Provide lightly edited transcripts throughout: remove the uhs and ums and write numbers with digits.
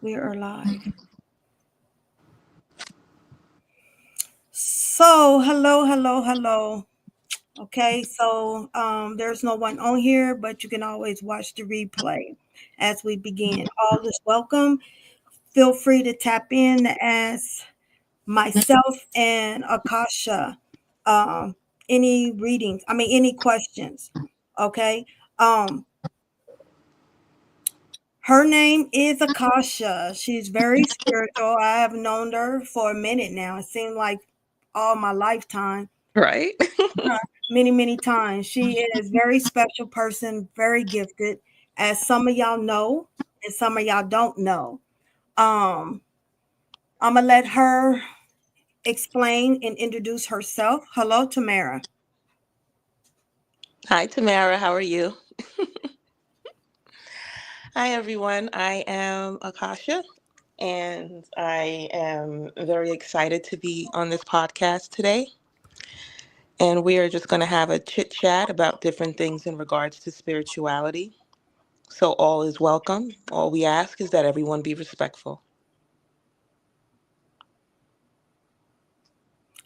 We are live. So, hello. Okay, so there's no one on here, but you can always watch the replay as we begin. All is welcome. Feel free to tap in to ask myself and Akasha any readings. I mean, any questions. Okay. Um, Her name is Akasha. She's very spiritual. I have known her for a minute now. It seemed like all my lifetime, Right. many times. She is very special person, very gifted, as some of y'all know, and some of y'all don't know. Um, I'm gonna let her explain and introduce herself. Hello, Tamara. Hi, Tamara. How are you? Hi, everyone. I am Akasha, and I am very excited to be on this podcast today. And we are just going to have a chit chat about different things in regards to spirituality. So, all is welcome. All we ask is that everyone be respectful.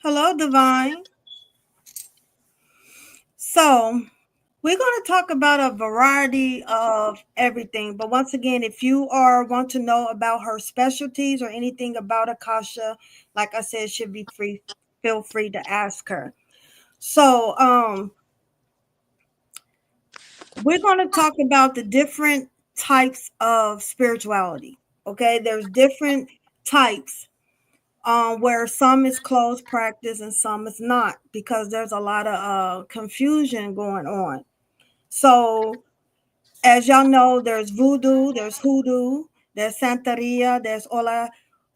Hello, Divine. So, we're going to talk about a variety of everything. But once again, if you are want to know about her specialties or anything about Akasha, like I said, should be free. Feel free to ask her. So, we're going to talk about the different types of spirituality. Okay, there's different types. Where some is closed practice and some is not, because there's a lot of confusion going on. So, as y'all know, there's voodoo, there's hoodoo, there's Santeria, there's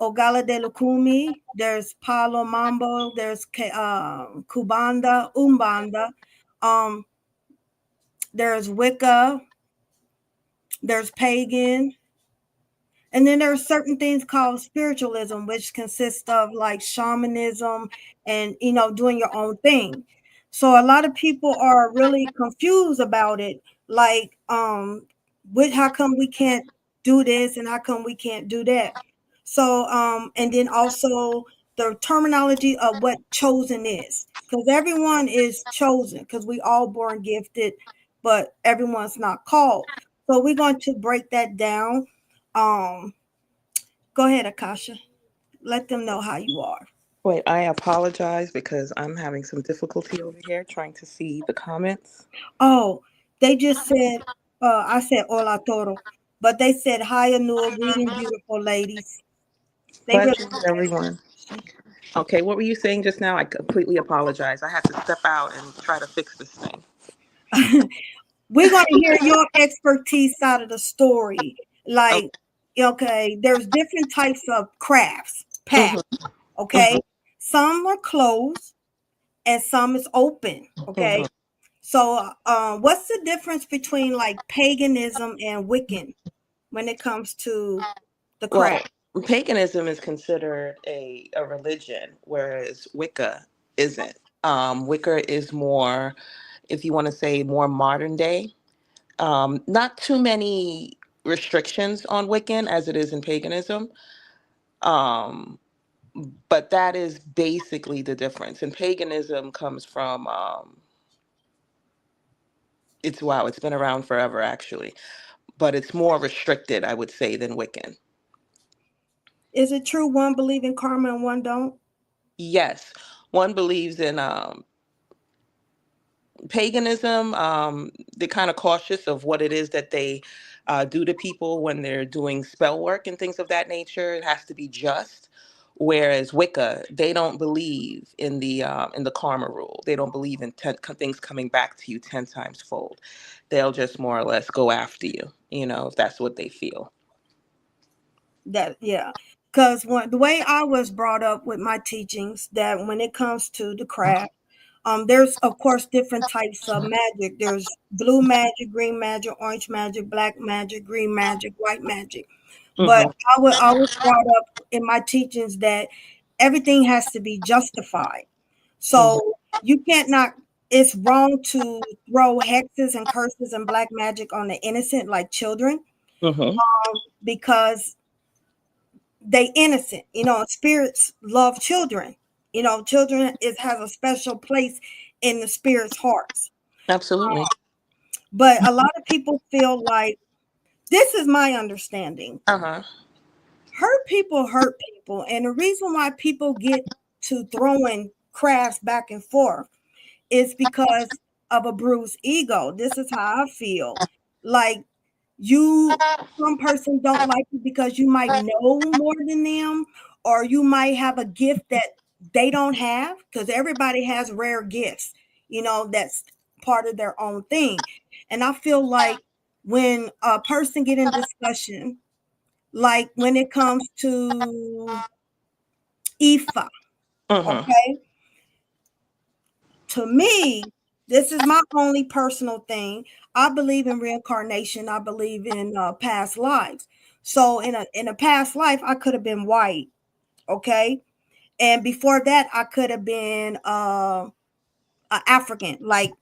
Ogala de Lukumi, there's Palo Mambo, there's Kubanda, Umbanda, um, there's Wicca, there's pagan, and then there are certain things called spiritualism, which consists of like shamanism and doing your own thing. So a lot of people are really confused about it. Like, how come we can't do this and how come we can't do that? So, and then also the terminology of what chosen is, because everyone is chosen, because we all born gifted, but everyone's not called. So we're going to break that down. um, Go ahead, Akasha. Let them know how you are. Wait, I apologize because I'm having some difficulty over here trying to see the comments. Oh, they just said, I said hola toro, but they said hi, Anul, greeting, beautiful ladies. They really Blessings, everyone. said Okay, what were you saying just now? I completely apologize. I had to step out and try to fix this thing. that. We're going to hear your expertise out of the story. Okay. Like, okay, there's different types of crafts, paths, Hmm. okay? Some are closed and some is open, okay? Hmm. So, what's the difference between like paganism and Wiccan when it comes to the Well, craft? paganism is considered a religion, whereas Wicca isn't. Wicca is more, if you want to say, more modern day. Not too many restrictions on Wiccan as it is in paganism. Um, but that is basically the difference. And paganism comes from it's wow, it's been around forever actually, but it's more restricted, I would say, than Wiccan. Is it true one believe in karma and one don't? Yes, one believes in paganism. They're kind of cautious of what it is that they do to people when they're doing spell work and things of that nature. It has to be just. Whereas Wicca, they don't believe in the karma rule. They don't believe in things coming back to you 10 times fold. They'll just more or less go after you, if that's what they feel. That, yeah, because the way I was brought up with my teachings, that when it comes to the craft, there's of course different types of magic. There's blue magic, green magic, orange magic, black magic, green magic, white magic. But Hmm. I was brought up in my teachings that everything has to be justified. Hmm. So you can't not. It's wrong to throw hexes and curses and black magic on the innocent, like children, Hmm. because they innocent. Spirits love children. Children is has a special place in the spirits' hearts. Absolutely. But a lot of people feel like, this is my understanding. Uh-huh. Hurt people, and the reason why people get to throwing crafts back and forth is because of a bruised ego. This is how I feel. Like, you, some person don't like you because you might know more than them, or you might have a gift that they don't have, because everybody has rare gifts, that's part of their own thing. And I feel like when a person get in discussion, like when it comes to Ifa, Uh-huh. okay, to me, this is my only personal thing. I believe in reincarnation. I believe in past lives. So in a past life, I could have been white, okay, and before that, I could have been African, like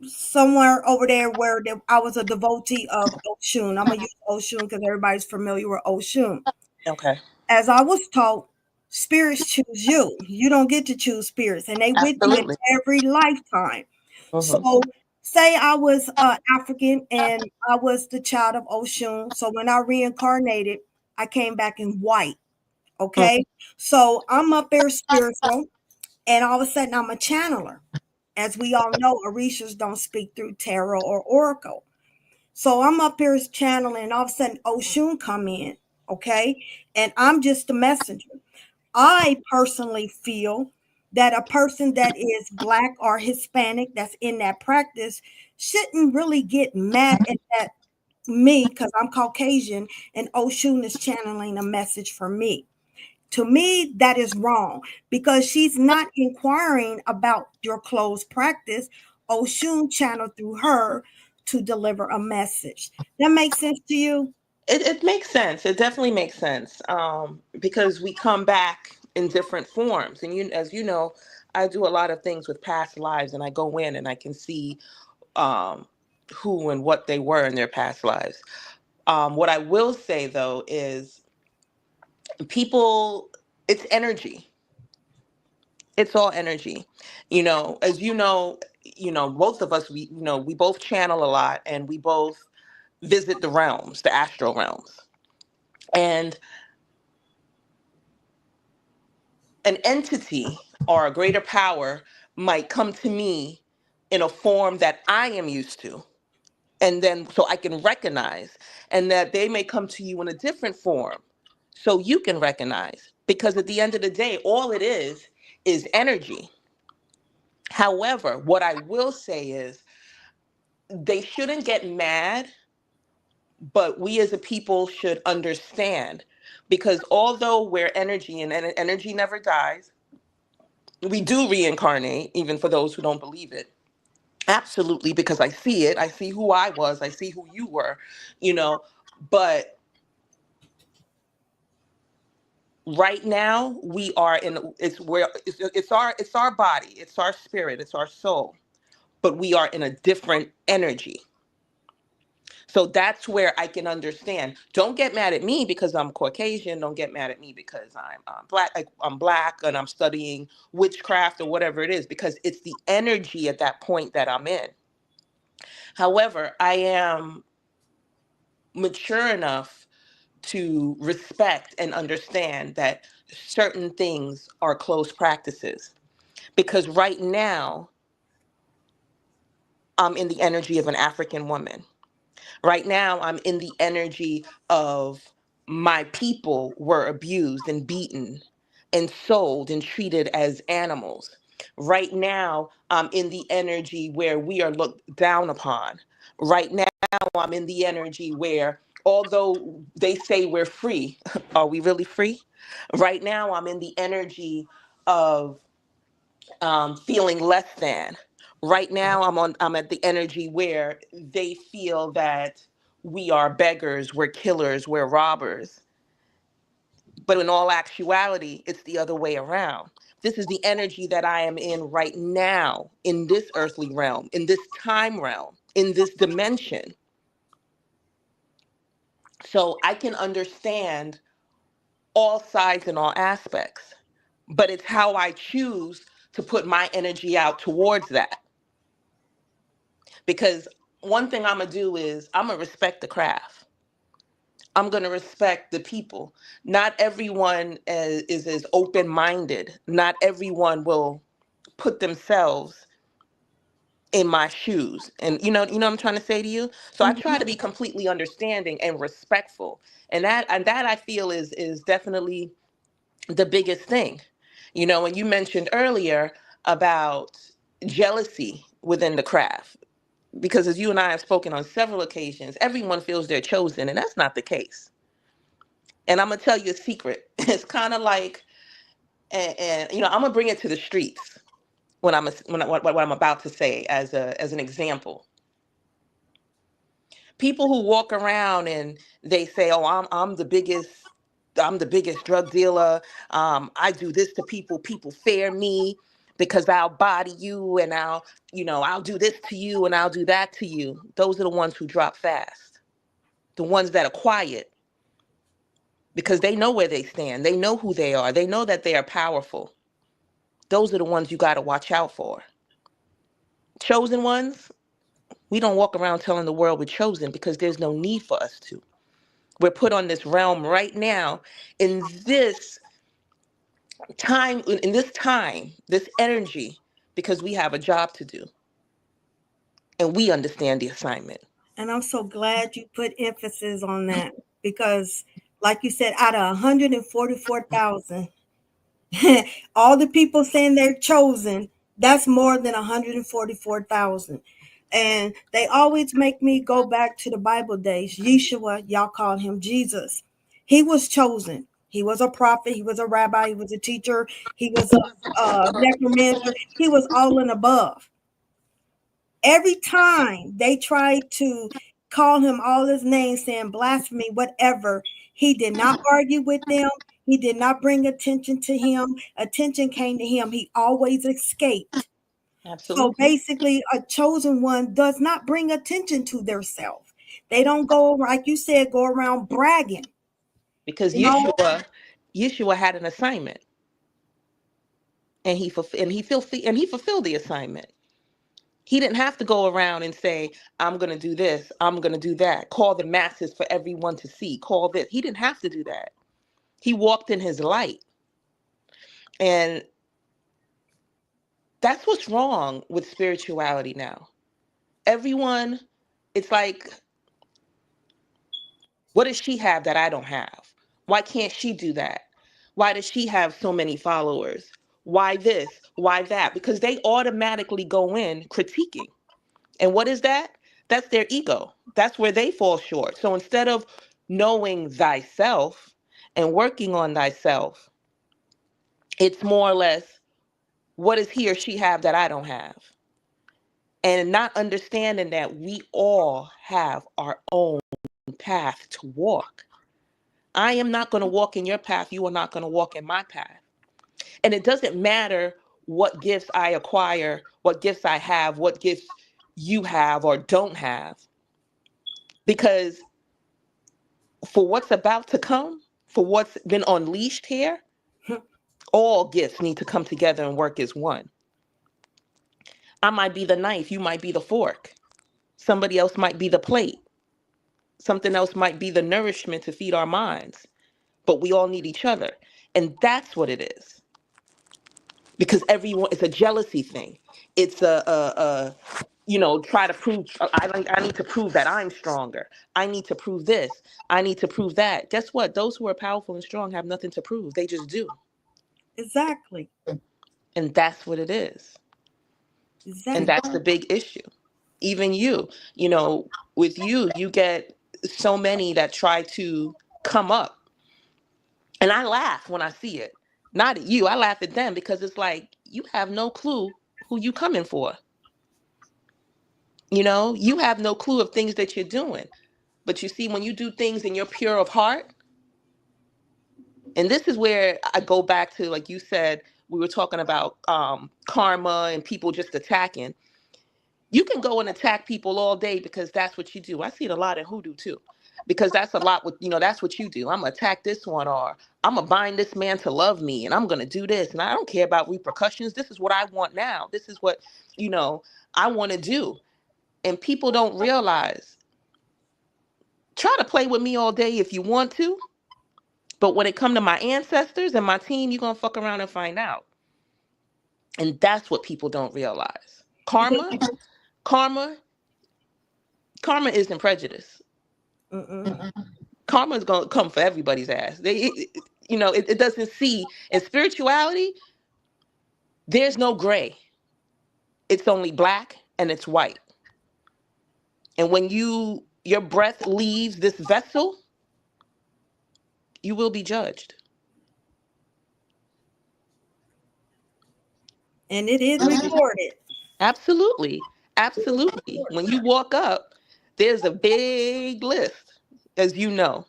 somewhere over there where I was a devotee of Oshun. I'm gonna use Oshun because everybody's familiar with Oshun. Okay. As I was taught, spirits choose you. You don't get to choose spirits, and they with you in Absolutely. every lifetime. Uh-huh. So, say I was African and I was the child of Oshun. So when I reincarnated, I came back in white. Okay, so I'm up there spiritual, and all of a sudden I'm a channeler. As we all know, Orishas don't speak through tarot or oracle. So I'm up here channeling, and all of a sudden Oshun come in. Okay, and I'm just the messenger. I personally feel that a person that is black or Hispanic that's in that practice shouldn't really get mad at that me, because I'm Caucasian and Oshun is channeling a message for me. To me, that is wrong, because she's not inquiring about your closed practice. Oshun channeled through her to deliver a message. That makes sense to you? It makes sense. It definitely makes sense. Because we come back in different forms. And as you know, I do a lot of things with past lives, and I go in and I can see um, who and what they were in their past lives. What I will say though is people, it's energy. It's all energy. As both of us, we both channel a lot, and we both visit the realms, the astral realms. And an entity or a greater power might come to me in a form that I am used to. And then so I can recognize, and that they may come to you in a different form so you can recognize. Because at the end of the day, all it is energy. However, what I will say is they shouldn't get mad, but we as a people should understand, because although we're energy and energy never dies, we do reincarnate, even for those who don't believe it. Absolutely, because I see it. I see who I was. I see who you were, you know. But right now, we are in. It's our body. It's our spirit. It's our soul. But we are in a different energy. So that's where I can understand. Don't get mad at me because I'm Caucasian. Don't get mad at me because I'm black. I'm black and I'm studying witchcraft or whatever it is, because it's the energy at that point that I'm in. However, I am mature enough to respect and understand that certain things are close practices. Because right now, I'm in the energy of an African woman. Right now, I'm in the energy of my people were abused and beaten and sold and treated as animals. Right now, I'm in the energy where we are looked down upon. Right now, I'm in the energy where, although they say we're free, are we really free? Right now, I'm in the energy of feeling less than. Right now, I'm at the energy where they feel that we are beggars, we're killers, we're robbers. But in all actuality, it's the other way around. This is the energy that I am in right now, in this earthly realm, in this time realm, in this dimension. So I can understand all sides and all aspects. But it's how I choose to put my energy out towards that. Because one thing I'm going to do is I'm going to respect the craft. I'm going to respect the people. Not everyone is as open minded. Not everyone will put themselves in my shoes. And you know what I'm trying to say to you? So I try to be completely understanding and respectful. And that I feel is definitely the biggest thing. And you mentioned earlier about jealousy within the craft. Because as you and I have spoken on several occasions, everyone feels they're chosen, and that's not the case. And I'm gonna tell you a secret. It's kind of like, and I'm gonna bring it to the streets when what I'm about to say as an example. People who walk around and they say, "Oh, I'm the biggest drug dealer. I do this to people. People fear me because I'll body you and I'll do this to you and I'll do that to you." Those are the ones who drop fast. The ones that are quiet because they know where they stand. They know who they are. They know that they are powerful. Those are the ones you got to watch out for. Chosen ones, we don't walk around telling the world we're chosen because there's no need for us to. We're put on this realm right now in this this energy, because we have a job to do and we understand the assignment. And I'm so glad you put emphasis on that because, like you said, out of 144,000, all the people saying they're chosen, that's more than 144,000. And they always make me go back to the Bible days. Yeshua, y'all call him Jesus. He was chosen. He was a prophet. He was a rabbi. He was a teacher. He was a necromancer. He was all and above. Every time they tried to call him all his names, saying blasphemy, whatever, he did not argue with them. He did not bring attention to him. Attention came to him. He always escaped. So Absolutely. basically, a chosen one does not bring attention to their self. They don't go, like you said, go around bragging. Because You know, Yeshua had an assignment, and he fulfilled the assignment. He didn't have to go around and say, "I'm going to do this, I'm going to do that, call the masses for everyone to see, call this." He didn't have to do that. He walked in his light. And that's what's wrong with spirituality now. Everyone, it's like, what does she have that I don't have? Why can't she do that? Why does she have so many followers? Why this? Why that? Because they automatically go in critiquing. And what is that? That's their ego. That's where they fall short. So instead of knowing thyself and working on thyself, it's more or less, what does he or she have that I don't have? And not understanding that we all have our own path to walk. I am not going to walk in your path. You are not going to walk in my path. And it doesn't matter what gifts I acquire, what gifts I have, what gifts you have or don't have. Because for what's about to come, for what's been unleashed here, all gifts need to come together and work as one. I might be the knife, you might be the fork. Somebody else might be the plate. Something else might be the nourishment to feed our minds. But we all need each other. And that's what it is. Because everyone, it's a jealousy thing. It's try to prove, I need to prove that I'm stronger. I need to prove this. I need to prove that. Guess what? Those who are powerful and strong have nothing to prove. They just do. exactly. And that's what it is. And Exactly. that's the big issue. Even with you, you get so many that try to come up. And I laugh when I see it. Not at you, I laugh at them because it's like, you have no clue who you coming for. You have no clue of things that you're doing. But you see, when you do things and you're pure of heart, and this is where I go back to, like you said, we were talking about karma and people just attacking. You can go and attack people all day because that's what you do. I see it a lot in hoodoo too. Because that's a lot with, that's what you do. I'm gonna attack this one, or I'm gonna bind this man to love me, and I'm gonna do this, and I don't care about repercussions. This is what I want now. This is what, you know, I want to do. And people don't realize, try to play with me all day if you want to, but when it come to my ancestors and my team, you're gonna fuck around and find out. And that's what people don't realize. Because Karma, karma isn't prejudice. mm-mm, Karma is going to come for everybody's ass. It doesn't see in spirituality. There's no gray. It's only black and it's white. And when your breath leaves this vessel, you will be judged. and it is recorded. Absolutely, absolutely. When you walk up, there's a big list, as you know,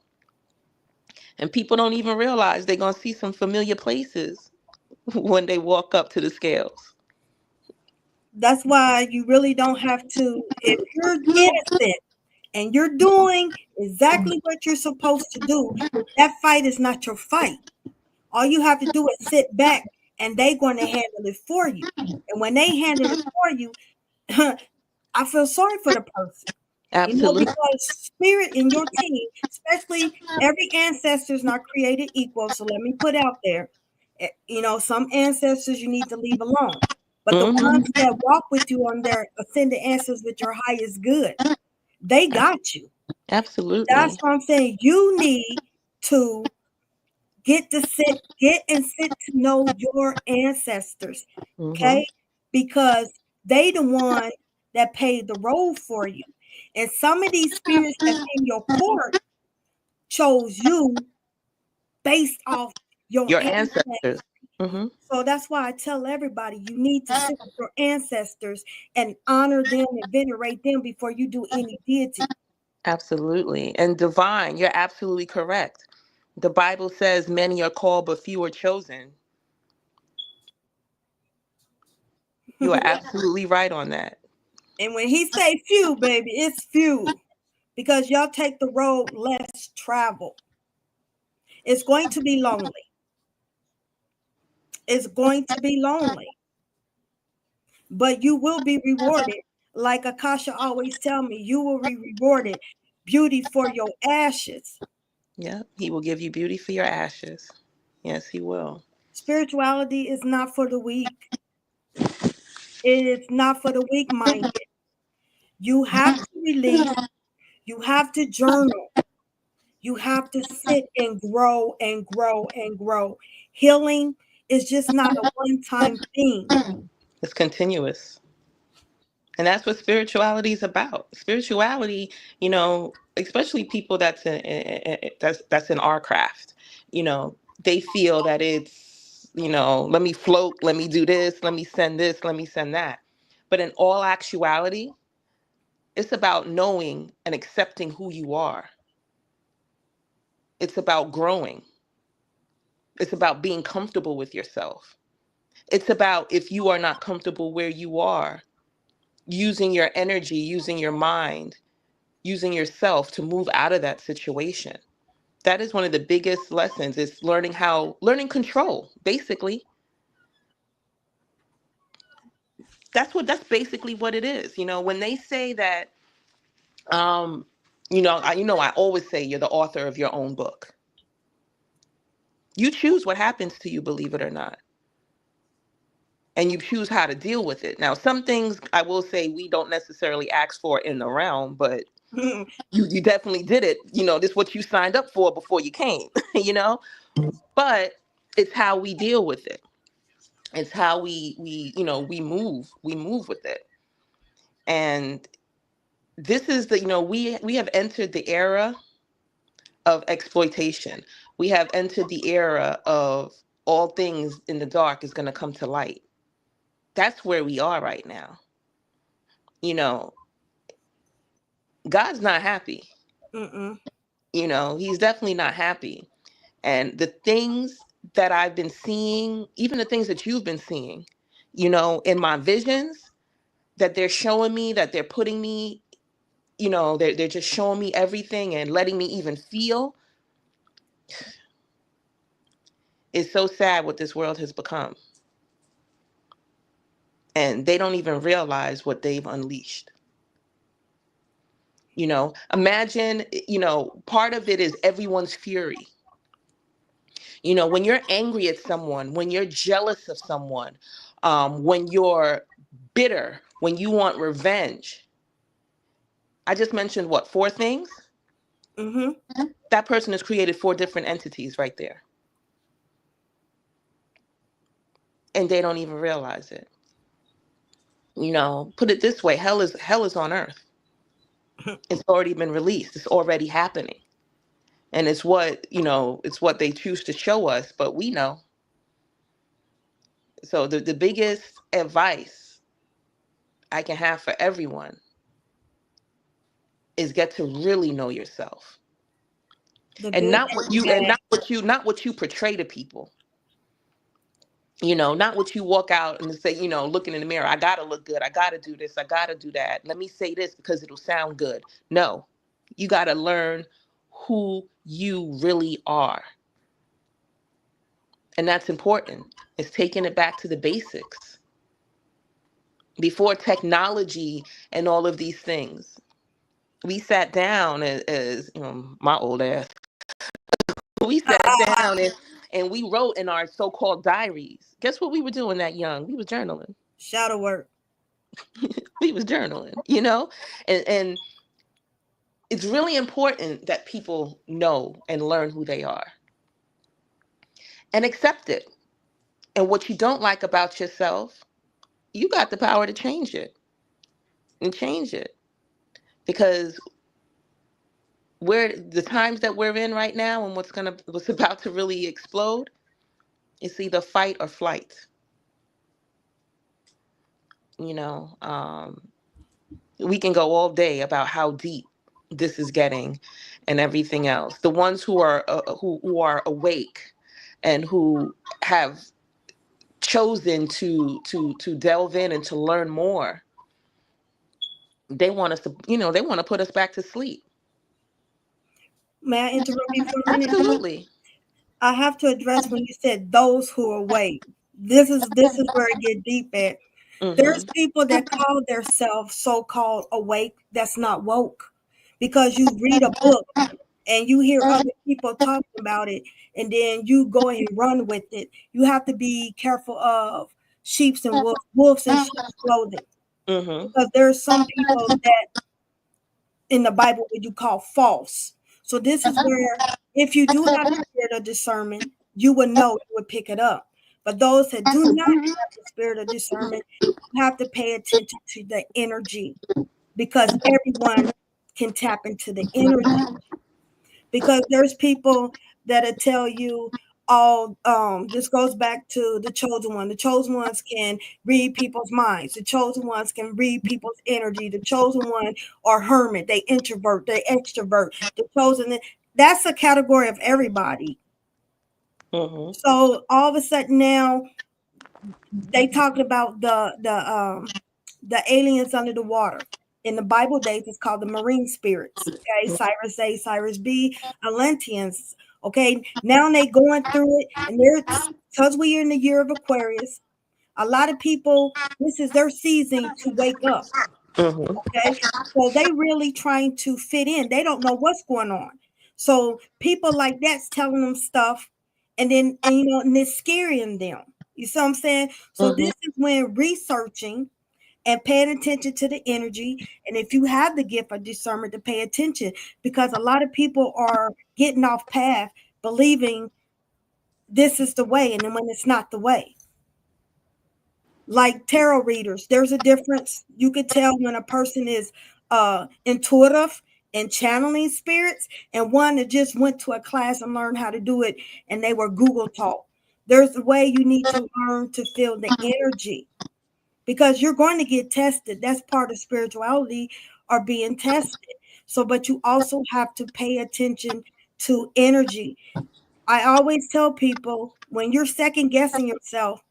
and people don't even realize they're gonna see some familiar places when they walk up to the scales. That's why you really don't have to, if you're innocent and you're doing exactly what you're supposed to do, that fight is not your fight. All you have to do is sit back and they're going to handle it for you. And when they handle it for you, I feel sorry for the person. Absolutely. Because spirit in your team, especially every ancestor is not created equal. So let me put out there, some ancestors you need to leave alone. But the Hmm. ones that walk with you on their ascended ancestors with your highest good, they got you. That's Absolutely. what I'm saying. You need to get and sit to know your ancestors, Hmm. okay? Because they the one that paid the road for you. And some of these spirits that's in your court chose you based off your Your ancestors. ancestors. Hmm. So that's why I tell everybody you need to sit with your ancestors and honor them and venerate them before you do any deity. Absolutely. And divine, you're absolutely correct. The Bible says many are called, but few are chosen. You are absolutely right on that. And when he say few, baby, it's few. Because y'all take the road less traveled. It's going to be lonely. It's going to be lonely, but you will be rewarded. Like Akasha always tell me, you will be rewarded beauty for your ashes. Yeah. He will give you beauty for your ashes. Yes, he will. Spirituality is not for the weak. It is not for the weak minded. You have to release, you have to journal, you have to sit and grow and grow and grow. Healing is just not a one time thing. It's continuous. And that's what spirituality is about. Spirituality, especially people that's in our craft, they feel that it's, let me float, let me do this, let me send that. But in all actuality, it's about knowing and accepting who you are. It's about growing. It's about being comfortable with yourself. It's about, if you are not comfortable where you are, using your energy, using your mind, using yourself to move out of that situation. That is one of the biggest lessons, is learning control, basically. That's basically what it is. When they say that, um, I always say you're the author of your own book. You choose what happens to you, believe it or not. And you choose how to deal with it. Now, some things I will say we don't necessarily ask for in the realm, but you definitely did it. This is what you signed up for before you came, you know? But it's how we deal with it. It's how we move with it. And this is we have entered the era of exploitation. We have entered the era of all things in the dark is going to come to light. That's where we are right now. You know, God's not happy. Mm-mm. He's definitely not happy. And the things that I've been seeing, even the things that you've been seeing, in my visions, that they're showing me, that they're putting me, they're just showing me everything and letting me even feel. It's so sad what this world has become. And they don't even realize what they've unleashed. Imagine, part of it is everyone's fury. When you're angry at someone, when you're jealous of someone, when you're bitter, when you want revenge. I just mentioned what, 4 things? Mm-hmm. That person has created 4 different entities right there. And they don't even realize it. Put it this way, hell is on earth. It's already been released. It's already happening. And it's what they choose to show us, but we know. So the biggest advice I can have for everyone is get to really know yourself. The And good not and what the you and bad. not what you portray to people. Not what you walk out and say, looking in the mirror, I gotta look good, I gotta do this, I gotta do that. Let me say this because it'll sound good. No, you gotta learn who you really are. And that's important. It's taking it back to the basics. Before technology and all of these things, we sat down as my old ass. We sat down and we wrote in our so-called diaries. Guess what we were doing that young? We was journaling. Shadow work. We was journaling. And it's really important that people know and learn who they are and accept it. And what you don't like about yourself, you got the power to change it and change it. Because the times that we're in right now and what's about to really explode, it's either fight or flight. You know, we can go all day about how deep this is getting and everything else. The ones who are awake and who have chosen to delve in and to learn more, they want to put us back to sleep. May I interrupt you for a minute? Absolutely. I have to address when you said those who are awake. This is where it get deep at. There's Mhm. people that call themselves so-called awake that's not woke because you read a book and you hear other people talking about it and then you go and run with it. You have to be careful of sheep's and wolves and sheep's clothing Mhm. because there's some people that in the Bible what you call false. So this is where if you do have the spirit of discernment, you would know, you would pick it up. But those that do not have the spirit of discernment, you have to pay attention to the energy because everyone can tap into the energy. Because there's people that'll tell you, oh, this goes back to the chosen one. The chosen ones can read people's minds. The chosen ones can read people's energy. The chosen one are hermit. They introvert. They extrovert. The chosen. That's a category of everybody. Mhm. So all of a sudden now they talking about the aliens under the water. In the Bible days, it's called the marine spirits. Okay, Cyrus A, Cyrus B, Atlanteans. Okay, now they going through it, and they're because we are in the year of Aquarius. A lot of people, this is their season to wake up. Mhm. Okay, so they really trying to fit in. They don't know what's going on. So people like that's telling them stuff, and it's scaring them. You see what I'm saying? So Mhm. this is when researching and paying attention to the energy. And if you have the gift of discernment to pay attention, because a lot of people are getting off path, believing this is the way, and then when it's not the way. Like tarot readers, there's a difference. You could tell when a person is intuitive and channeling spirits, and one that just went to a class and learned how to do it, and they were Google taught. There's a way you need to learn to feel the energy because you're going to get tested. That's part of spirituality or being tested. So, but you also have to pay attention to energy. I always tell people when you're second guessing yourself,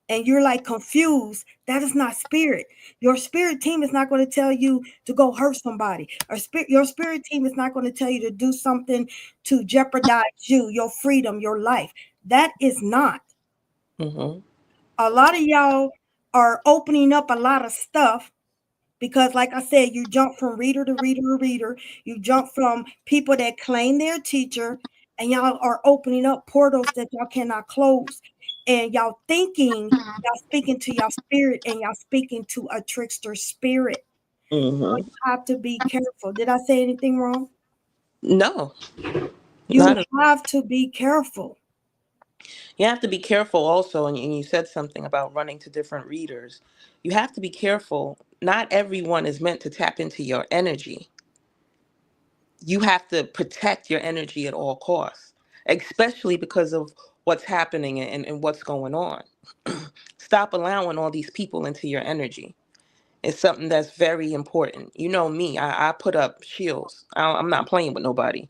and you're like confused, that is not spirit. Your spirit team is not going to tell you to go hurt somebody. Or your spirit team is not going to tell you to do something to jeopardize you, your freedom, your life. That is not. Mm-hmm. A lot of y'all are opening up a lot of stuff because, like I said, you jump from reader to reader to reader. You jump from people that claim they're a teacher, and y'all are opening up portals that y'all cannot close. And y'all thinking y'all speaking to your spirit, and y'all speaking to a trickster spirit. So Mm-hmm. you have to be careful. Did I say anything wrong? No, You not at have to be careful. You have to be careful also, and you said something about running to different readers. You have to be careful. Not everyone is meant to tap into your energy. You have to protect your energy at all costs, especially because of what's happening and what's going on. Stop allowing all these people into your energy. It's something that's very important. You know me, I put up shields. I'm not playing with nobody.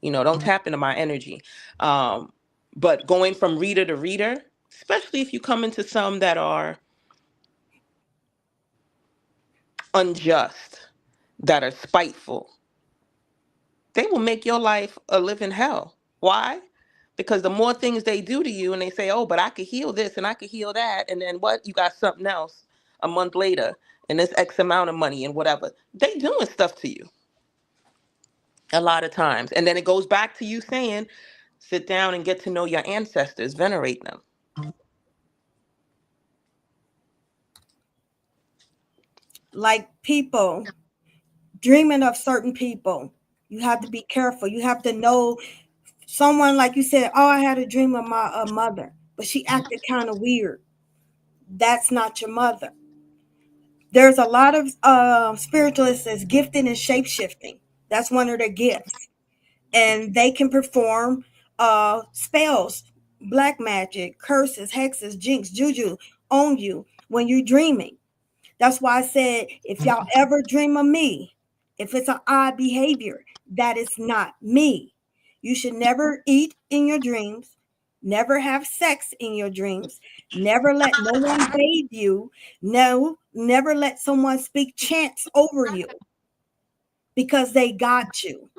Don't tap into my energy. Um, but going from reader to reader, especially if you come into some that are unjust, that are spiteful, they will make your life a living hell. Why? Because the more things they do to you and they say, oh, but I could heal this and I could heal that. And then what? You got something else a month later and this X amount of money and whatever. They doing stuff to you a lot of times. And then it goes back to you saying, sit down and get to know your ancestors, venerate them. Like people dreaming of certain people. You have to be careful. You have to know someone, like you said, oh, I had a dream of my mother, but she acted kind of weird. That's not your mother. There's a lot of spiritualists that's gifted in shape shifting. That's one of their gifts. And they can perform spells, black magic, curses, hexes, jinx, juju on you when you're dreaming. That's why I said, if y'all ever dream of me, if it's an odd behavior, that is not me. You should never eat in your dreams, never have sex in your dreams, never let no one bathe you, no, never let someone speak chants over you because they got you.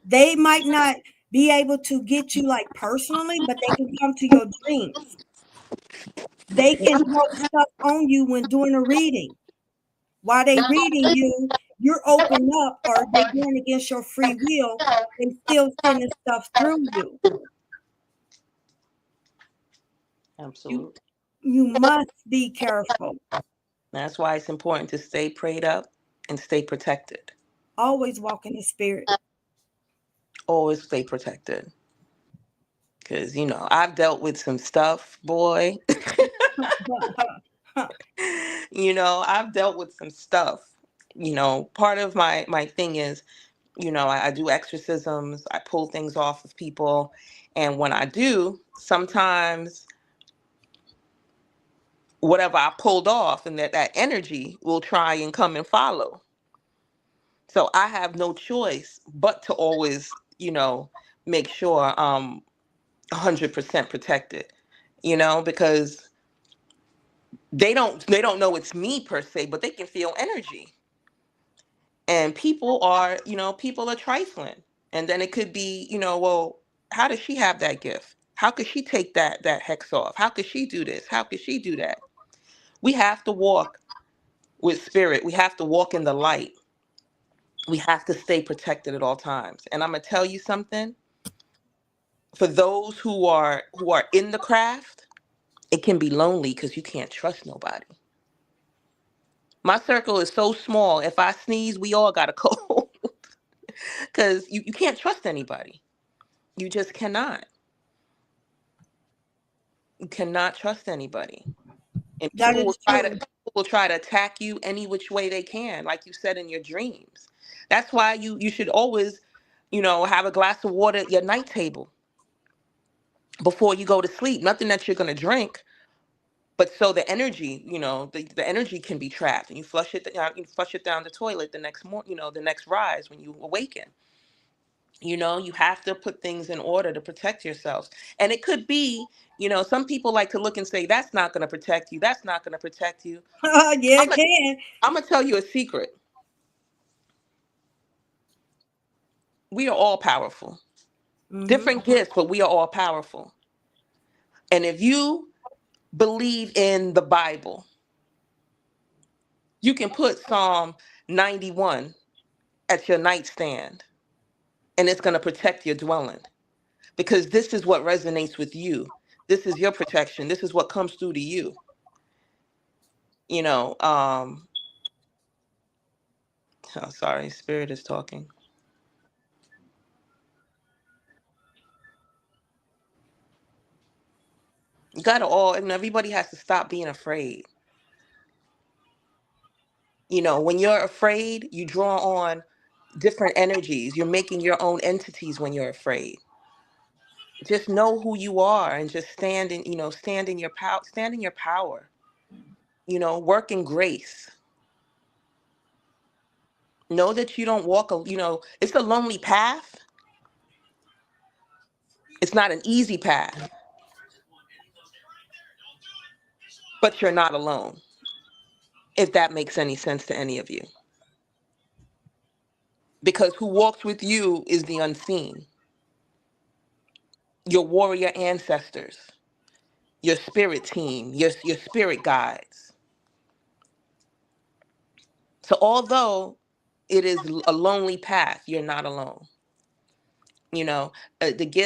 They might not be able to get you like personally, but they can come to your dreams. They can throw stuff on you when doing a reading. While they reading you, you're open up or they going against your free will, they still sending stuff through you. You Absolutely. you must be careful. That's why it's important to stay prayed up and stay protected. Always walk in the spirit. Always stay protected. Because, I've dealt with some stuff, boy. I've dealt with some stuff. Part of my thing is, I do exorcisms, I pull things off of people. And when I do, sometimes whatever I pulled off and that energy will try and come and follow. So I have no choice but to always, make sure I'm 100% protected, because they don't know it's me per se, but they can feel energy. And people are trifling. And then it could be, well, how does she have that gift? How could she take that hex off? How could she do this? How could she do that? We have to walk with spirit. We have to walk in the light. We have to stay protected at all times. And I'm gonna tell you something. For those who are in the craft, it can be lonely because you can't trust nobody. My circle is so small. If I sneeze, we all got a cold because you can't trust anybody. You just cannot. You cannot trust anybody. And That is true. people will try to attack you any which way they can, like you said in your dreams. That's why you should always, have a glass of water at your night table before you go to sleep. Nothing that you're gonna drink, but so the energy, the energy can be trapped, and you flush it down the toilet the next morning, the next rise when you awaken. You have to put things in order to protect yourselves. And it could be, some people like to look and say, that's not going to protect you. That's not going to protect you. Yeah, I'm it going can. I'm going to tell you a secret. We are all powerful. Hmm. Different gifts, but we are all powerful. And if you believe in the Bible, you can put Psalm 91 at your nightstand, and it's going to protect your dwelling, because this is what resonates with you. This is your protection. This is what comes through to you. You know, oh, sorry, Spirit is talking. You got to all, and everybody has to stop being afraid. When you're afraid, you draw on different energies. You're making your own entities when you're afraid. Just know who you are and just stand in your power, stand in your power. Work in grace. Know that you don't walk it's a lonely path. It's not an easy path, but you're not alone. If that makes any sense to any of you. Because who walks with you is the unseen. Your warrior ancestors, your spirit team, your spirit guides. So although it is a lonely path, you're not alone. You know,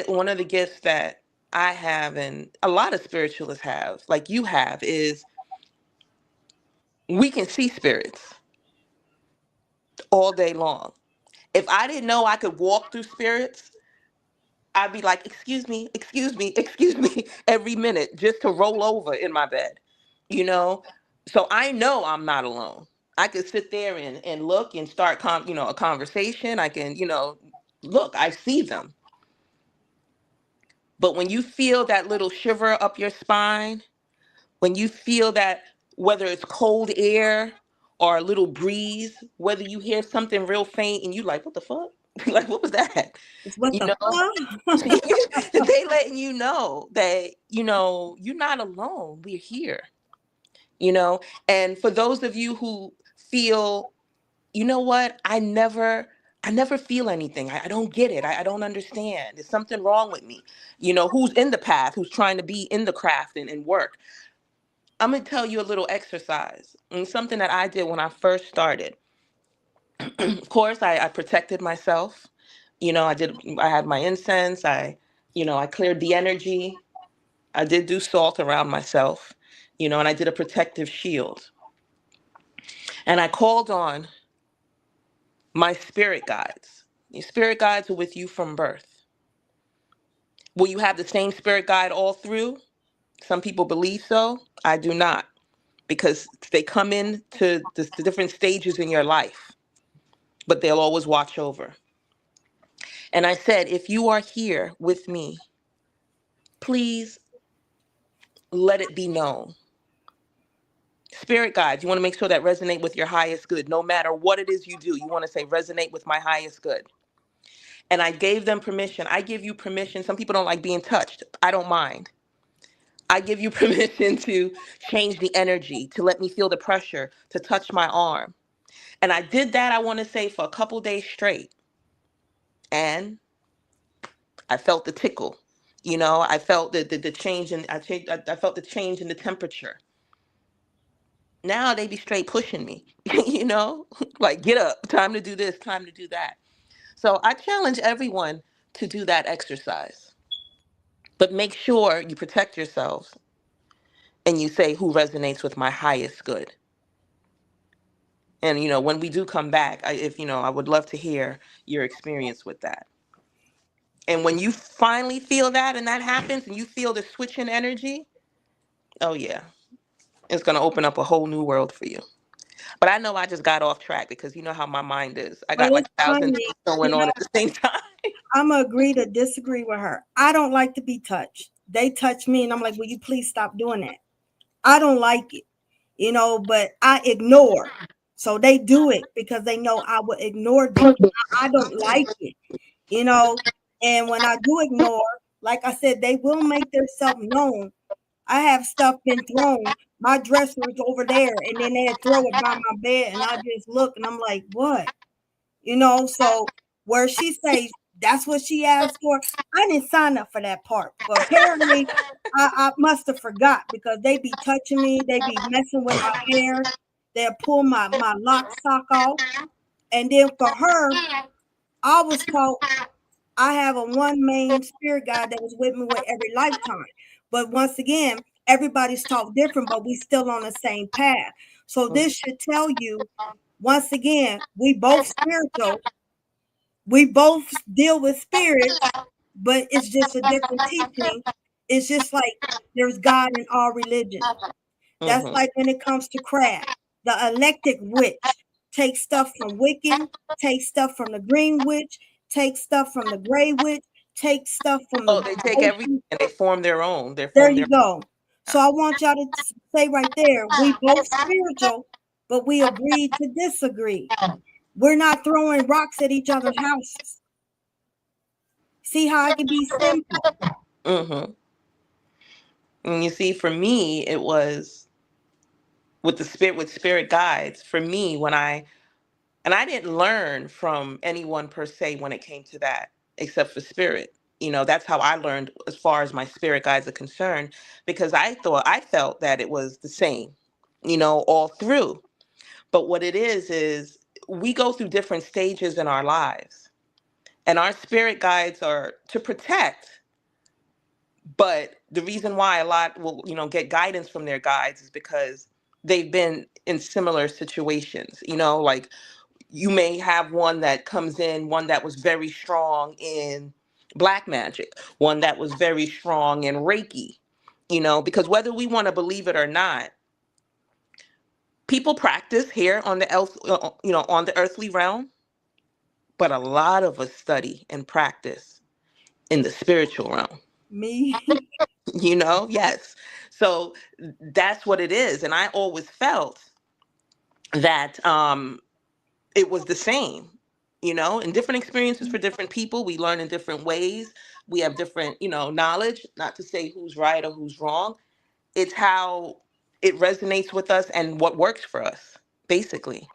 one of the gifts that I have, and a lot of spiritualists have, like you have, is we can see spirits all day long. If I didn't know I could walk through spirits, I'd be like, excuse me, excuse me, excuse me, every minute just to roll over in my bed, you know? So I know I'm not alone. I could sit there and look and start, a conversation. I can, look, I see them. But when you feel that little shiver up your spine, when you feel that, whether it's cold air or a little breeze, whether you hear something real faint and you like, what the fuck? Like, what was that? It's what You the know, fuck? they letting you know that, you're not alone. We're here, you know? And for those of you who feel, you know what, I never feel anything. I don't get it. I don't understand. There's something wrong with me. Who's in the path, who's trying to be in the craft and work. I'm going to tell you a little exercise and something that I did when I first started. Of course, I protected myself. I had my incense. I cleared the energy. I did do salt around myself, and I did a protective shield. And I called on my spirit guides. Your spirit guides are with you from birth. Will you have the same spirit guide all through? Some people believe so. I do not, because they come in to the different stages in your life, but they'll always watch over. And I said, if you are here with me, please let it be known. Spirit guides, you want to make sure that resonate with your highest good. No matter what it is you do, you want to say, resonate with my highest good. And I gave them permission. I give you permission. Some people don't like being touched. I don't mind. I give you permission to change the energy, to let me feel the pressure, to touch my arm. And I did that, I want to say, for a couple days straight. And I felt the tickle. I felt the change in I felt the change in the temperature. Now they be straight pushing me, like, get up, time to do this, time to do that. So I challenge everyone to do that exercise. But make sure you protect yourselves and you say, who resonates with my highest good. And when we do come back, I would love to hear your experience with that. And when you finally feel that and that happens and you feel the switch in energy, oh yeah, it's going to open up a whole new world for you. But I know I just got off track because you know how my mind is. I But got like it's 1,000 funny, things going on at the same time. I'm gonna agree to disagree with her. I don't like to be touched. They touch me, and I'm like, will you please stop doing that? I don't like it, but I ignore. So they do it because they know I will ignore them. I don't like it. you know. And when I do ignore, like I said, they will make themselves known. I have stuff been thrown. My dresser is over there, and then they throw it by my bed, and I just look, and I'm like, what? So where she says that's what she asked for, I didn't sign up for that part. But apparently, I must have forgot because they be touching me, they be messing with my hair, they'll pull my lock sock off, and then for her, I was taught I have a one main spirit guide that was with me with every lifetime. But once again, everybody's taught different, but we still on the same path. So Mhm. this should tell you, once again, we both spiritual. We both deal with spirits, but it's just a different teaching. It's just like there's God in all religions. That's Mhm. like when it comes to craft. The electric witch takes stuff from Wiccan, takes stuff from the green witch, takes stuff from the gray witch, takes stuff from Oh, the they take everything ocean. and they form their own. They There form you their go. So own. I want y'all to say right there, we both spiritual, but we agree to disagree. We're not throwing rocks at each other's houses. See how I can be simple? Mm-hmm. And you see, for me, it was with spirit guides. For me, and I didn't learn from anyone per se when it came to that, except for spirit. That's how I learned as far as my spirit guides are concerned, because I felt that it was the same, all through. But what it is we go through different stages in our lives, and our spirit guides are to protect. But the reason why a lot will, get guidance from their guides is because they've been in similar situations. Like, you may have one that comes in, one that was very strong in black magic, one that was very strong in Reiki, because whether we want to believe it or not, people practice here on the on the earthly realm, but a lot of us study and practice in the spiritual realm. Me, Yes. So that's what it is. And I always felt that it was the same, in different experiences for different people. We learn in different ways. We have different, knowledge, not to say who's right or who's wrong. It's how it resonates with us and what works for us, basically.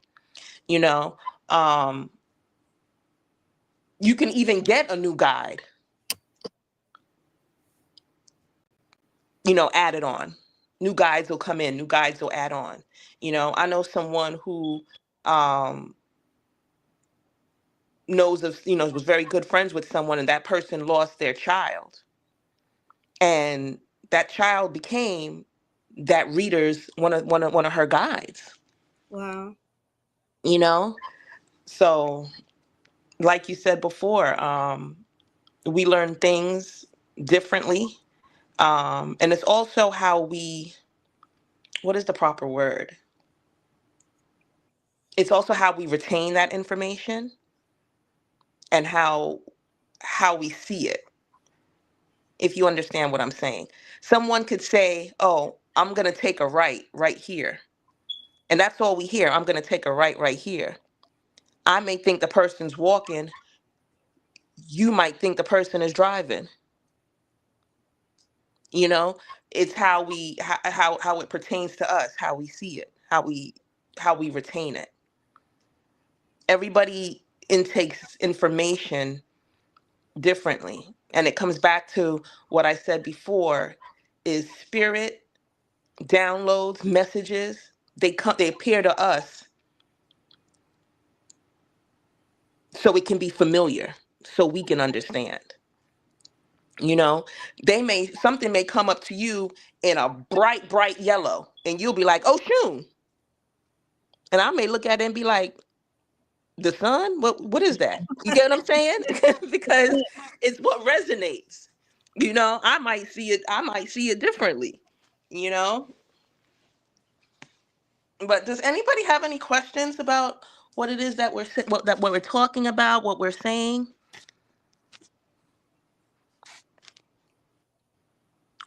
You know, um, you can even get a new guide, added on. New guides will come in, new guides will add on. I know someone who um knows of, was very good friends with someone, and that person lost their child. And that child became that reader's one of her guides, wow, you know? So, like you said before, we learn things differently. And it's also how what is the proper word? It's also how we retain that information, and how we see it, if you understand what I'm saying. Someone could say, "Oh, I'm going to take a right here." And that's all we hear. "I'm going to take a right here." I may think the person's walking, you might think the person is driving. You know, it's how it pertains to us, how we see it, how we retain it. Everybody intakes information differently. And it comes back to what I said before, is spirit downloads, messages, they appear to us so it can be familiar, so we can understand. You know, something may come up to you in a bright yellow, and you'll be like, "Oh, shoot." And I may look at it and be like, "The sun? What is that?" You get what I'm saying? Because it's what resonates. I might see it differently, you know? But does anybody have any questions about what it is that what we're talking about, what we're saying?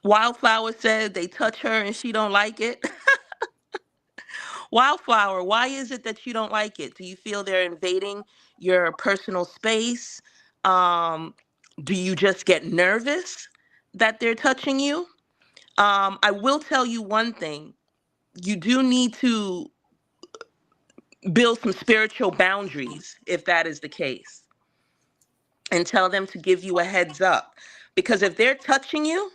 Wildflower said they touch her and she don't like it. Wildflower, why is it that you don't like it? Do you feel they're invading your personal space? Um, do you just get nervous that they're touching you? I will tell you one thing. You do need to build some spiritual boundaries if that is the case, and tell them to give you a heads up. Because if they're touching you,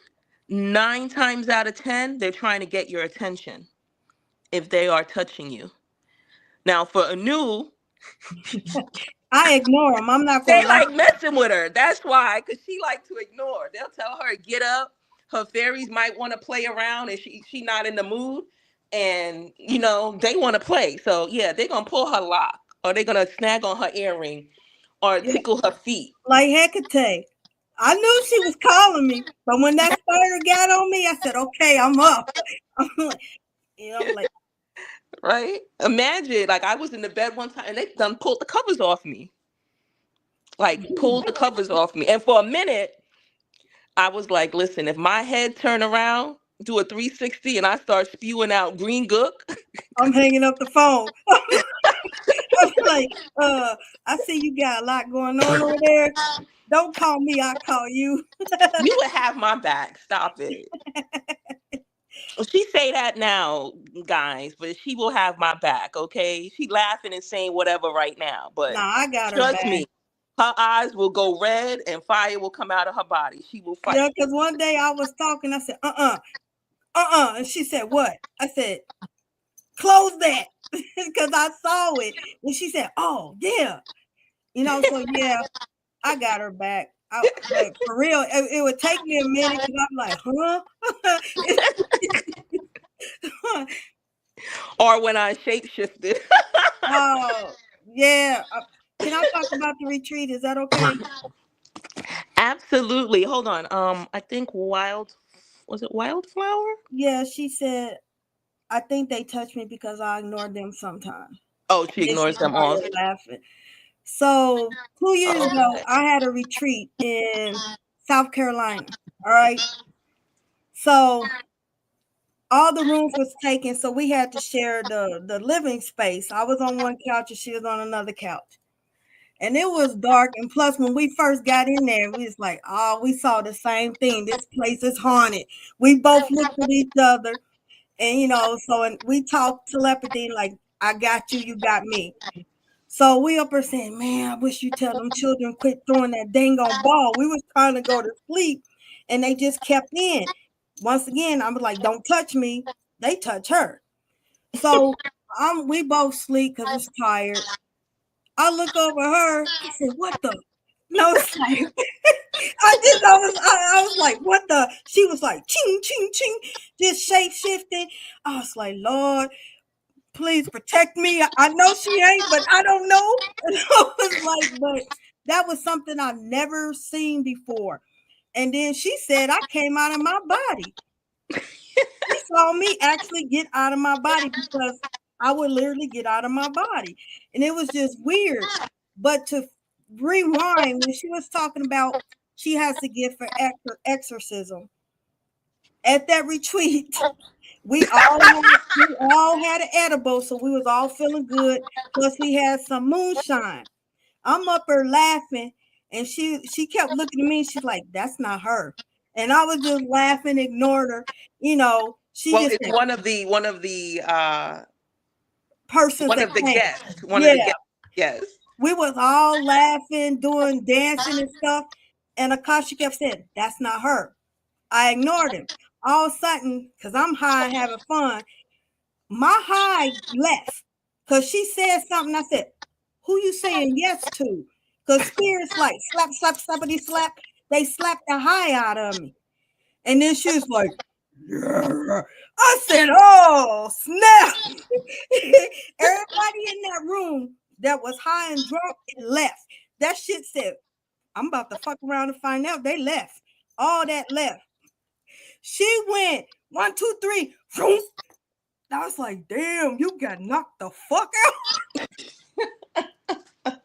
9 times out of 10, they're trying to get your attention if they are touching you. Now, for Anu, I ignore them. I'm not they gonna lie. like messing with her. That's why, because she like to ignore. They'll tell her, get up. Her fairies might want to play around and she not in the mood. And, they want to play. So, yeah, they're going to pull her lock, or they're going to snag on her earring, or Yeah, tickle her feet. like Hecate. I knew she was calling me, but when that spider got on me, I said, "Okay, I'm up." I'm like, I'm like, Right? Imagine, like, I was in the bed one time and they done pulled the covers off me. Like, pulled the covers off me. And for a minute, I was like, listen, if my head turn around, do a 360, and I start spewing out green gook, I'm hanging up the phone. I'm like, I see you got a lot going on over there. Don't call me, I'll call you. you would have my back. Stop it. She say that now, guys, but she will have my back, okay? She laughing and saying whatever right now, but Nah, I got her trust back. me, her eyes will go red and fire will come out of her body. She will Yeah, fight. because one day I was talking, I said, and she said, what? I said, close that, because I saw it. And she said, oh, yeah. So yeah, I got her back. But for real, it would take me a minute because I'm like, huh? Or when I shapeshifted. Oh, yeah. Can I talk about the retreat? Is that okay? Absolutely. Hold on. I think was it Wildflower? Yeah, she said, I think they touch me because I ignore them sometimes. Oh, she And then she ignores them all. started laughing. So 2 years Oh, ago, I had a retreat in South Carolina. All right. So all the rooms was taken, so we had to share the living space. I was on one couch and she was on another couch. And it was dark. And plus, when we first got in there, we was like, oh, we saw the same thing. This place is haunted. We both looked at each other. And and we talked telepathy, like, I got you, you got me. So we up there saying, man, I wish you tell them children quit throwing that dang on ball. We was trying to go to sleep and they just kept in. Once again, I was like, don't touch me. They touch her. So we both sleep because it's tired. I look over her. I said, what the? No, it's like, I was like, what the? She was like, ching, ching, ching, just shape shifting. I was like, Lord, please protect me. I know she ain't, but I don't know. And I was like, but that was something I've never seen before. And then she said, I came out of my body. She saw me actually get out of my body because I would literally get out of my body. And it was just weird. But to rewind, when she was talking about she has to give for exorcism at that retreat, we all had an edible, so we was all feeling good. Plus, we had some moonshine. I'm up there laughing, and she kept looking at me. She's like, "That's not her," and I was just laughing, ignored her. She well, just it's said, "Persons one that of the came." guests. One of the Yeah, guests. Yes. we was all laughing, doing dancing and stuff, and Akasha kept saying, "That's not her." I ignored him. All of a sudden, because I'm high and having fun, my high left because she said something. I said, who you saying yes to? Because spirits like slap, slap, slappity slap. They slapped the high out of me. And then she was like, yeah. I said, oh, snap. Everybody in that room that was high and drunk left. That shit said, I'm about to fuck around and find out. They left. All that left. She went 1, 2, 3. I was like, damn, you got knocked the fuck out.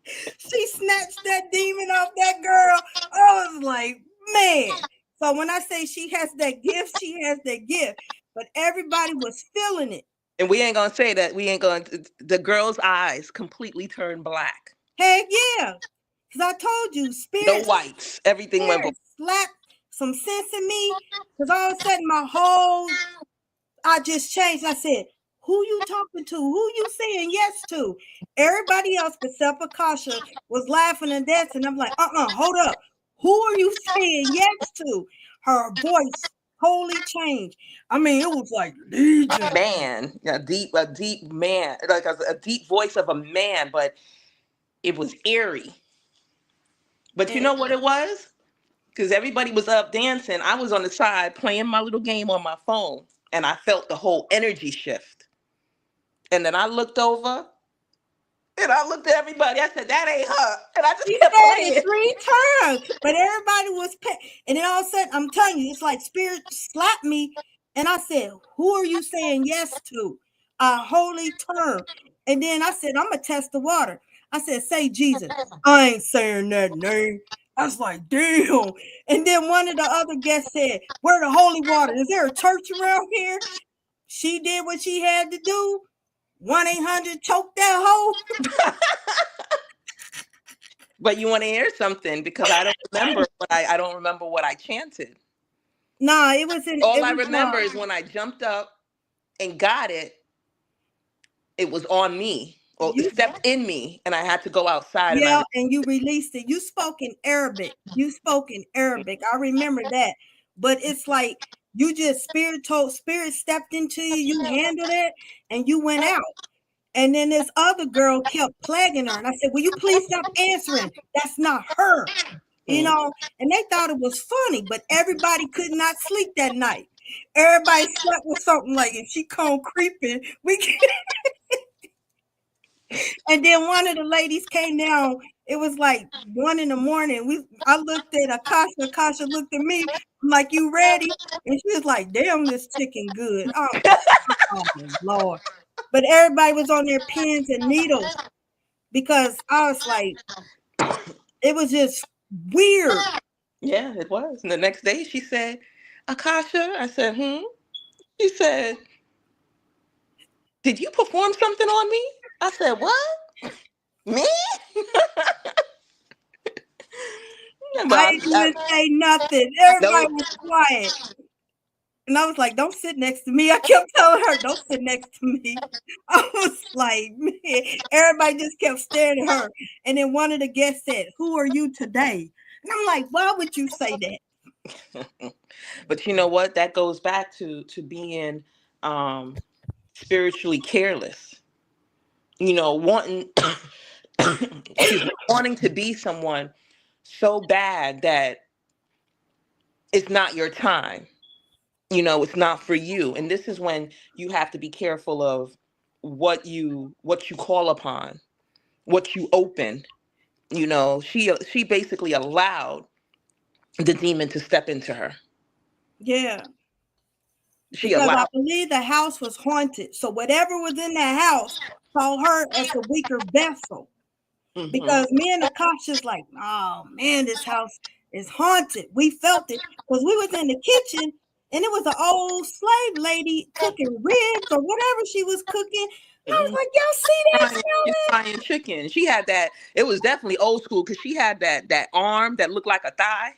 She snatched that demon off that girl. I was like, man. So when I say she has that gift, she has that gift. But everybody was feeling it. And we ain't gonna say that. We ain't gonna. The girl's eyes completely turned black. Heck yeah. Because I told you, No whites. Everything went black. spirit slapped some sense in me. Because all of a sudden, I just changed. I said, who you talking to? Who you saying yes to? Everybody else except Akasha was laughing and dancing. I'm like, hold up. Who are you saying yes to? Her voice totally changed. I mean, it was like Legion. Man, a deep man, like a deep voice of a man, but it was eerie. But you And know what it was? Because everybody was up dancing. I was on the side playing my little game on my phone, and I felt the whole energy shift. And then I looked over and I looked at everybody. I said, "That ain't her," and I just she kept said it playing. 3 times, but everybody was and then all of a sudden, I'm telling you, it's like spirit slapped me, and I said, "Who are you saying yes to?" A holy term, and then I said, "I'm gonna test the water." I said, "Say Jesus." I ain't saying that name. I was like, "Damn!" And then one of the other guests said, "Where the holy water? Is there a church around here?" She did what she had to do. 1-800 choke that hoe. But you want to hear something? Because I don't remember I don't remember what I chanted. Nah, it was in All it I was remember is when I jumped up and got it. It was on me, or it you stepped in me, and I had to go outside. And I yeah, and you released it. You spoke in Arabic. You spoke in Arabic. I remember that. But it's like you just spirit stepped into you, you handled it, and you went out. And then this other girl kept plaguing her. And I said, "Will you please stop answering? That's not her." You mm. know, and they thought it was funny, but everybody could not sleep that night. Everybody slept with something like, if she come creeping, we can. And then one of the ladies came down. It was like 1 in the morning. I looked at Akasha. Akasha looked at me. I'm like, "You ready?" And she was like, "Damn, this chicken good." I was like, "Oh my Lord." But everybody was on their pins and needles because I was like, it was just weird. Yeah, it was. And the next day, she said, "Akasha," I said, "Hmm." She said, "Did you perform something on me?" I said, "What? Me?" I But didn't even say nothing. Everybody no, was quiet. And I was like, "Don't sit next to me." I kept telling her, "Don't sit next to me." I was like, man, everybody just kept staring at her. And then one of the guests said, "Who are you today?" And I'm like, "Why would you say that?" but you know what? That goes back to being spiritually careless. Wanting excuse me, wanting to be someone so bad that it's not your time. It's not for you. And this is when you have to be careful of what you call upon, what you open. She basically allowed the demon to step into her. Yeah, She because I allowed. believe the house was haunted. So whatever was in that house saw her as the weaker vessel. Hmm. Because me and Akasha's like, "Oh man, this house is haunted." We felt it because we was in the kitchen and it was an old slave lady cooking ribs or whatever she was cooking. And I was like, "Y'all see that? Smell She's frying chicken. She had that. It was definitely old school because she had that arm that looked like a thigh.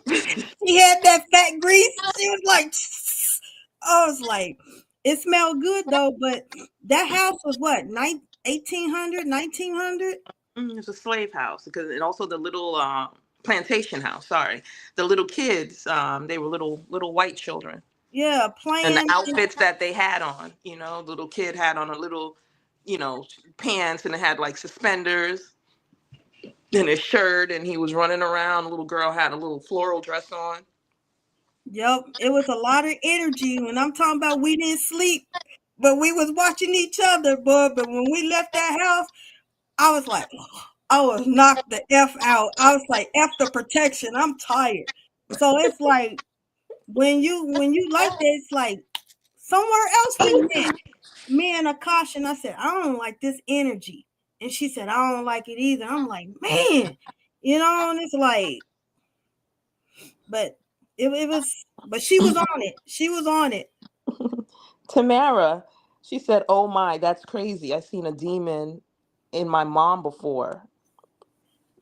that?" She had that fat grease. She was like, I was like, it smelled good though, but that house was what, 1800, 1900? It's a slave house because, and also the little plantation house. Sorry, the little kids. They were little white children, Yeah, and the playing. outfits that they had on. The little kid had on a little, you know, pants, and it had like suspenders and his shirt, and he was running around. The little girl had a little floral dress on. Yep, it was a lot of energy. When I'm talking about we didn't sleep, but we was watching each other, boy. But when we left that house, I was like, I was knocked the F out. I was like, F the protection. I'm tired. So it's like when you like that, it's like somewhere else we went. Me and Akasha, and I said, "I don't like this energy." And she said, "I don't like it either." I'm like, man, and it's like, but it was, but she was on it. She was on it. Tamara, she said, "Oh my, that's crazy. I seen a demon in my mom before."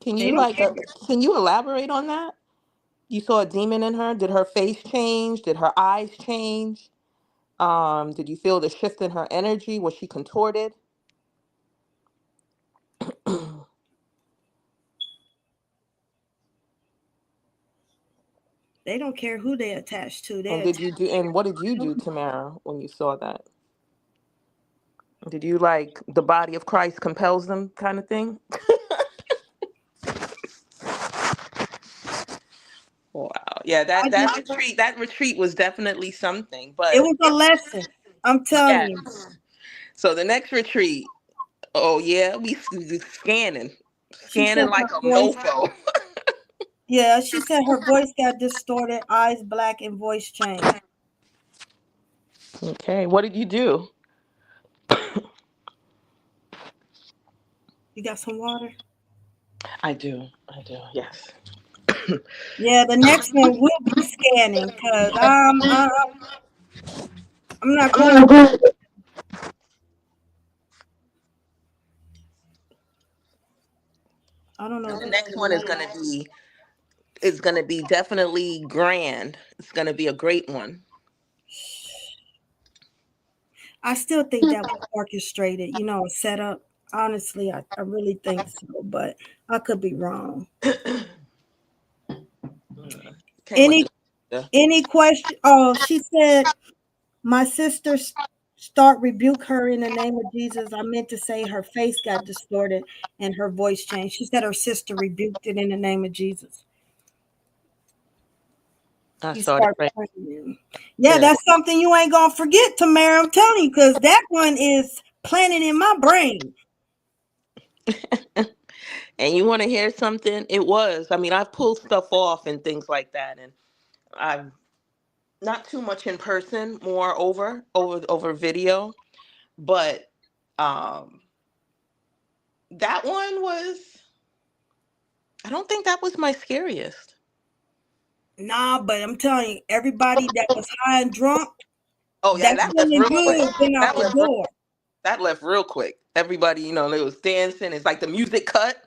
Can They you don't like care. can you elaborate on that? You saw a demon in her? Did her face change? Did her eyes change? Did you feel the shift in her energy? Was she contorted? And They don't care who they attach to. They did attach you do and what did you to do, Tamara, when you saw that? Did you like the body of Christ compels them kind of thing? Wow. Yeah, I just that retreat was definitely something. it But was a lesson. I'm telling yeah. you. So the next retreat, oh yeah, we She scanning said like her a voice. mofo. Yeah, she said her voice got distorted, eyes black, and voice changed. Okay, what did you do? You got some water? I do. I do. Yes. Yeah, the next one will be scanning because I'm not going. I don't know And if the it's next gonna one let me. is gonna be definitely grand. It's gonna be a great one. I still think that was orchestrated. A setup. Honestly, I really think so, but I could be wrong. Came with Any the any question? Oh, she said my sister start rebuke her in the name of Jesus. I meant to say her face got distorted and her voice changed. She said her sister rebuked it in the name of Jesus. I You started start right. praying. Yeah, Yeah. that's something you ain't gonna forget, Tamara. I'm telling you, because that one is planted in my brain. And you want to hear something? It was. I mean, I've pulled stuff off and things like that, and I've not too much in person, more over video. But um, that one was. I don't think that was my scariest. Nah, but I'm telling you, everybody that was high and drunk, Oh yeah, that that left feeling real quick. good went out That the left. door. That left real quick. Everybody, they was dancing. It's like the music cut.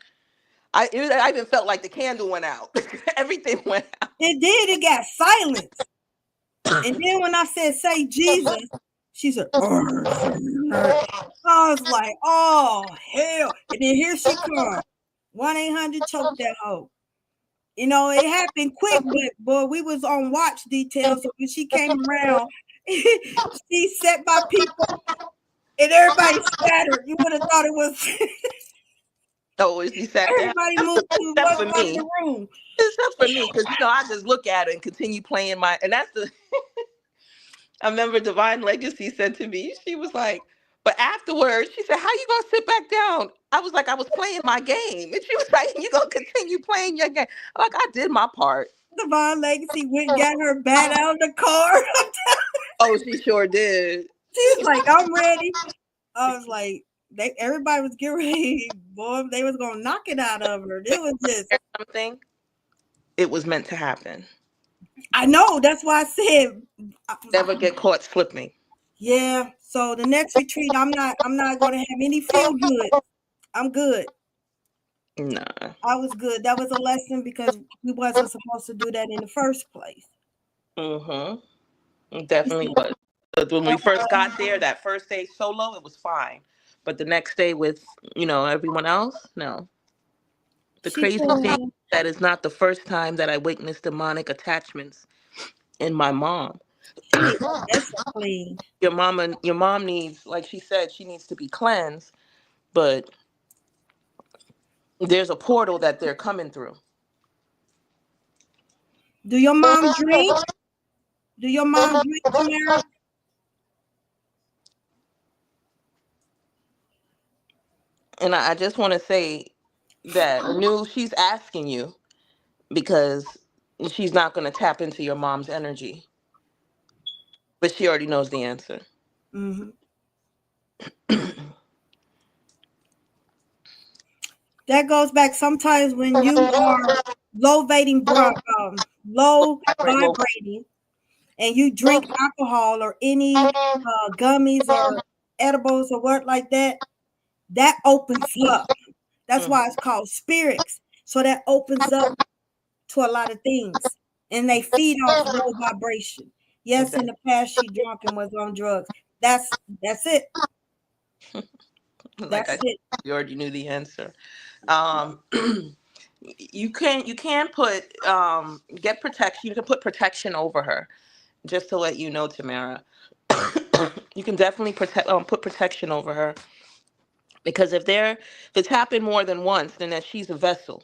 I even felt like the candle went out. Everything went out. It did. It got silence. And then when I said, say Jesus, she said, "Oh, I was like, oh, hell. And then here she comes. 1-800 choke that hoe. It happened quick, but boy, we was on watch details. So when she came around, she sat by people and everybody scattered. You would have thought it was Oh, as she sat down. everybody moved to Except one for side of me. the room. Except for me, because I just look at it and continue playing my. And that's the. I remember Divine Legacy said to me, she was like, but afterwards, she said, "How you gonna sit back down?" I was like, "I was playing my game," and she was like, "You gonna continue playing your game?" I'm like, I did my part. Divine Legacy went and got her bat out of the car. Oh, she sure did. She's like, I'm ready. I was like, everybody was getting ready. Boy, they was gonna knock it out of her. It was just Something. It was meant to happen. I know, that's why I said Never get caught slipping. yeah. So the next retreat, I'm not gonna have any feel good. I'm good. Nah. I was good. That was a lesson because we wasn't supposed to do that in the first place. Mm-hmm. It definitely was. But when we first got there, that first day solo, it was fine. But the next day with, everyone else, no. The She crazy thing, said that is not the first time that I witnessed demonic attachments in my mom. she needs a vessel clean. Your mom needs, like she said, she needs to be cleansed, but there's a portal that they're coming through. Do your mom drink? Do your mom drink, Tamara? And I just want to say that Anu, she's asking you because she's not going to tap into your mom's energy, but she already knows the answer. Mm-hmm. That goes back sometimes when you are low Vibrate low. vibrating, and you drink alcohol or any gummies or edibles or what like that. That opens up. That's Mhm. why it's called spirits. So that opens up to a lot of things, and they feed off low vibration. Yes, in Okay. the past she drunk and was on drugs. That's it. Like I That's said, it. you already knew the answer. Um, you can put get protection. You can put protection over her. Just to let you know, Tamara, you can definitely put protection over her, because if it's happened more than once, then that she's a vessel.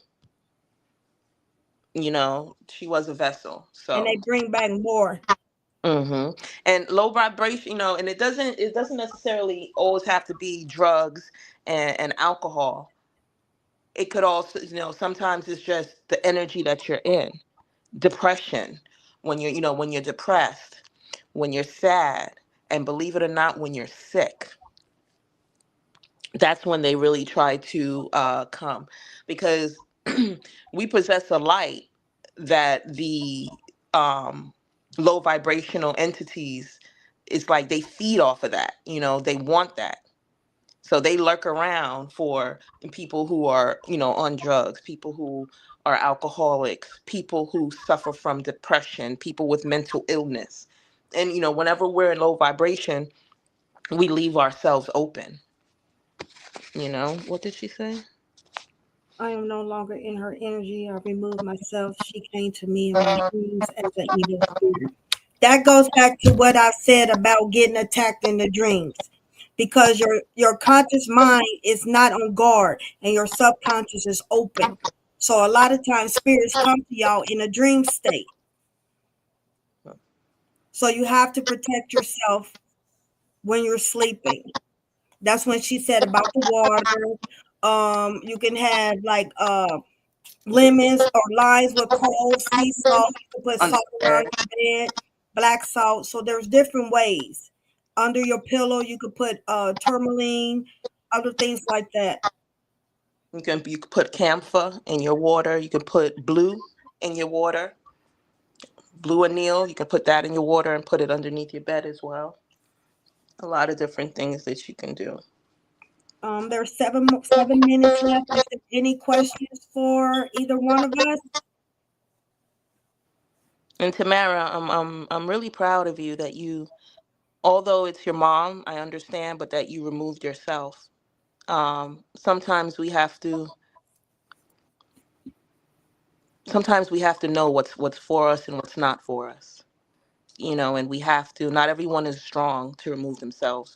She was a vessel. And they So. bring back more. And low vibration, and it doesn't necessarily always have to be drugs and alcohol. It could also, sometimes it's just the energy that you're in. Depression, when you're depressed, when you're sad, and believe it or not, when you're sick, that's when they really try to come, because we possess a light that the low vibrational entities, it's like they feed off of that. They want that, so they lurk around for people who are on drugs, people who are alcoholics, people who suffer from depression, people with mental illness. And whenever we're in low vibration, we leave ourselves open. What did she say? I am no longer in her energy. I removed myself. She came to me in my dreams as an evil spirit. That goes back to what I said about getting attacked in the dreams. Because your conscious mind is not on guard and your subconscious is open. So a lot of times spirits come to y'all in a dream state. So you have to protect yourself when you're sleeping. That's when she said about the water. You can have like lemons or limes with cold sea salt. You can put On salt the around bed. your bed, black salt. So there's different ways. Under your pillow, you could put tourmaline, other things like that. You can put camphor in your water. You can put blue in your water. Blue anil. You can put that in your water and put it underneath your bed as well. A lot of different things that you can do. There's 7 minutes left. Is there any questions for either one of us? And Tamara, I'm really proud of you that although it's your mom, I understand, but that you removed yourself. Sometimes we have to know what's for us and what's not for us. And we have to. Not everyone is strong to remove themselves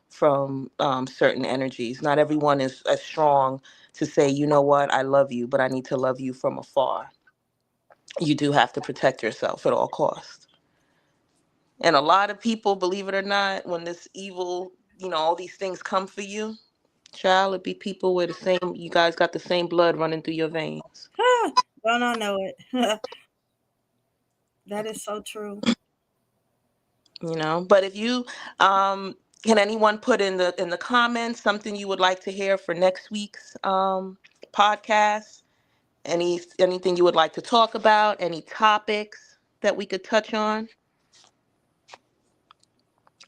from certain energies. Not everyone is as strong to say, you know what, I love you, but I need to love you from afar. You do have to protect yourself at all costs. And a lot of people, believe it or not, when this evil, all these things come for you, child, it be people with you guys got the same blood running through your veins. Don't I know it? That is so true. But if you, can anyone put in the comments something you would like to hear for next week's podcast? Anything you would like to talk about? Any topics that we could touch on?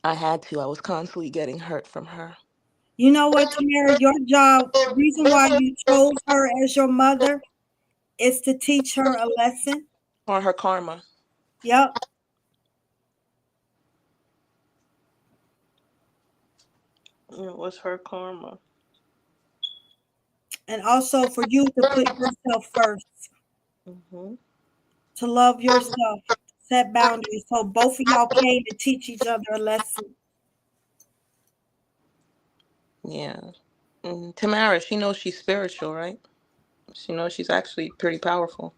I had to. I was constantly getting hurt from her. You know what, Tamara? Your job, reason why you chose her as your mother is to teach her a lesson. On her karma. Yep. It was her karma. And also for you to put yourself first, Hmm. to love yourself, set boundaries. So both of y'all came to teach each other a lesson. Yeah. Tamara, she knows she's spiritual, right? She knows she's actually pretty powerful.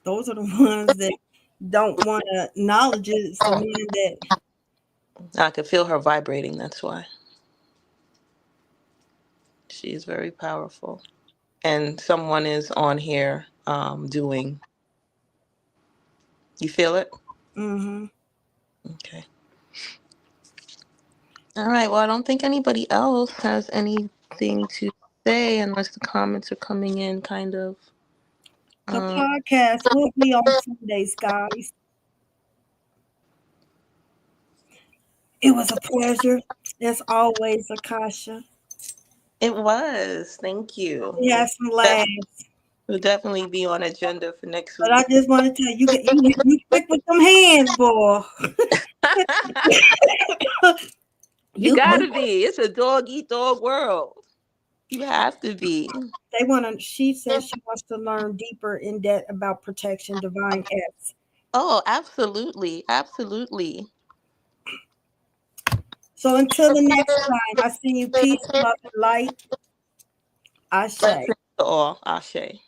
Those are the ones that don't want to acknowledge it. It's the one that I could feel her vibrating. That's why she is very powerful. And someone is on here doing. You feel it? mm-hmm. Okay. All right. Well, I don't think anybody else has anything to say unless the comments are coming in kind of. The Um, podcast will be on Sundays, guys. It was a pleasure. As always, Akasha. it was. Thank you. We had some Def- laughs. Will definitely be on agenda for next But I week. just want to tell you, you quick with them hands, boy. You You, gotta be. It's a dog eat dog world. You have to be. they want to. She says she wants to learn deeper in depth about protection, divine S. Oh, absolutely. Absolutely. So until the next time, I send you peace, love, and light. Ashe. Blessings to all. Ashe.